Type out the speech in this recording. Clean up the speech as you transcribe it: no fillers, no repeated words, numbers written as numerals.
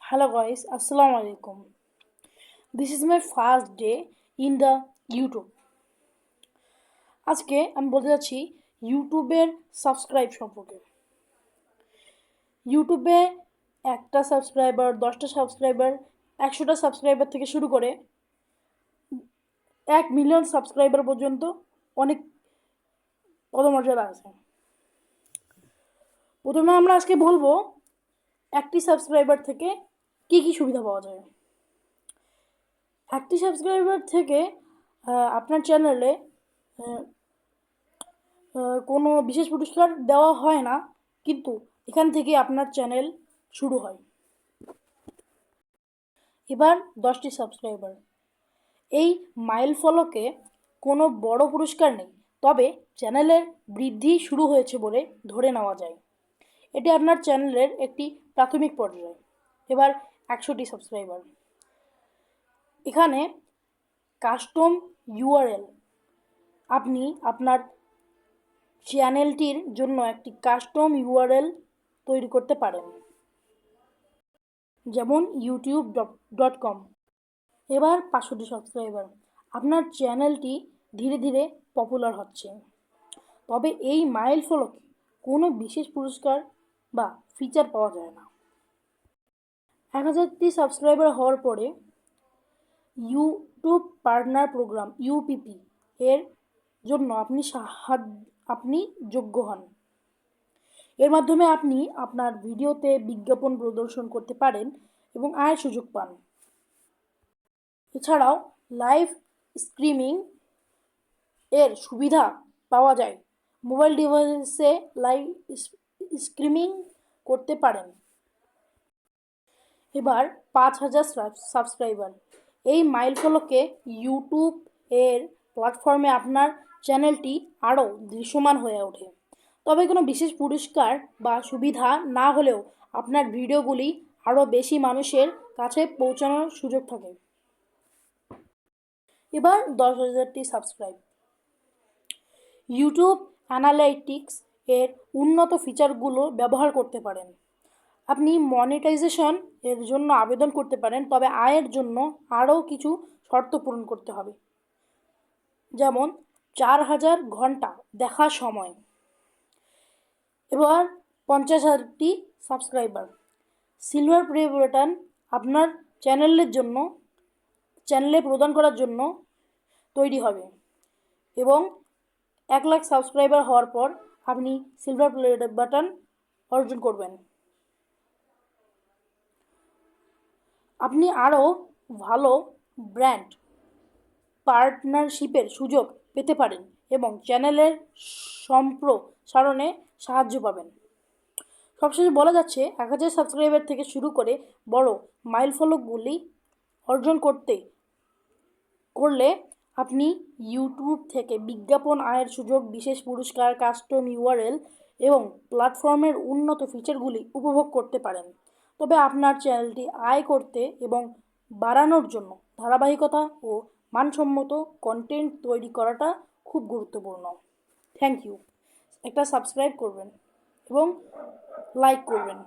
Hello guys, Assalamu alaikum. This is my first day in the YouTube. আজকে আমি বলতে যাচ্ছি ইউটিউবের সাবস্ক্রাইব সম্পর্কে। ইউটিউবে একটা সাবস্ক্রাইবার, 10টা সাবস্ক্রাইবার, 100টা সাবস্ক্রাইবার থেকে শুরু করে 1 মিলিয়ন সাবস্ক্রাইবার পর্যন্ত অনেক পদমর্যাদা আছে। প্রথমে আমরা আজকে বলবো একটি সাবস্ক্রাইবার থেকে কি কি সুবিধা পাওয়া যায়। একটি সাবস্ক্রাইবার থেকে আপনার চ্যানেলে কোনো বিশেষ পুরস্কার দেওয়া হয় না, কিন্তু এখান থেকে আপনার চ্যানেল শুরু হয়। এবার 10টি সাবস্ক্রাইবার, এই মাইল ফলকে কোনো বড় পুরস্কার নেই, তবে চ্যানেলের বৃদ্ধি শুরু হয়েছে বলে ধরে নেওয়া যায়। এটি আপনার চ্যানেলের একটি প্রাথমিক পর্যায়। এবার 100টি সাবস্ক্রাইবার, এখানে কাস্টম ইউআরএল, আপনি আপনার চ্যানেলটির জন্য একটি কাস্টম ইউআরএল তৈরি করতে পারেন, যেমন youtube.com। এবার 500টি সাবস্ক্রাইবার, আপনার চ্যানেলটি ধীরে ধীরে পপুলার হচ্ছে, তবে এই মাইল ফলকে কোনো বিশেষ পুরস্কার বা ফিচার পাওয়া যায় না। 1000টি সাবস্ক্রাইবার হওয়ার পরে ইউটিউব পার্টনার প্রোগ্রাম ইউপিপি এর জন্য আপনি যোগ্য হন। এর মাধ্যমে আপনি আপনার ভিডিওতে বিজ্ঞাপন প্রদর্শন করতে পারেন এবং আয়ের সুযোগ পান। এছাড়াও লাইভ স্ট্রিমিং এর সুবিধা পাওয়া যায়, মোবাইল ডিভাইসে লাইভ স্ট্রিমিং করতে পারেন। এবার 5000 সাবস্ক্রাইবার, এই মাইল ফলকে ইউটিউব এর প্ল্যাটফর্মে আপনার চ্যানেলটি আরও দৃশ্যমান হয়ে ওঠে, তবে কোনো বিশেষ পুরস্কার বা সুবিধা না হলেও আপনার ভিডিওগুলি আরও বেশি মানুষের কাছে পৌঁছানোর সুযোগ থাকে। এবার 10,000টি সাবস্ক্রাইব, ইউটিউব অ্যানালাইটিক্স এর উন্নত ফিচারগুলো ব্যবহার করতে পারেন। আপনি মনিটাইজেশন এর জন্য আবেদন করতে পারেন, তবে আয়ের জন্য আরও কিছু শর্ত পূরণ করতে হবে, যেমন 4000 ঘন্টা দেখার সময়। এবার 50,000টি সাবস্ক্রাইবার, সিলভার প্লে বাটন আপনার চ্যানেলে প্রদান করার জন্য তৈরি হবে, এবং 1 লাখ সাবস্ক্রাইবার হওয়ার পর আপনি সিলভার প্লে বাটন অর্জন করবেন। আপনি আরও ভালো ব্র্যান্ড পার্টনারশিপের সুযোগ পেতে পারেন এবং চ্যানেলের সম্প্রসারণে সাহায্য পাবেন। সবশেষে বলা যাচ্ছে 1000 সাবস্ক্রাইবার থেকে শুরু করে বড় মাইলফলকগুলি অর্জন করলে আপনি ইউটিউব থেকে বিজ্ঞাপন, আয়ের সুযোগ, বিশেষ পুরস্কার, কাস্টম ইউআরএল এবং প্ল্যাটফর্মের উন্নত ফিচারগুলি উপভোগ করতে পারেন। তবে আপনার চ্যানেলটি আয় করতে এবং বাড়ানোর জন্য ধারাবাহিকতা ও মানসম্মত কন্টেন্ট তৈরি করাটা খুব গুরুত্বপূর্ণ। Thank you. একটা সাবস্ক্রাইব করবেন এবং লাইক করবেন।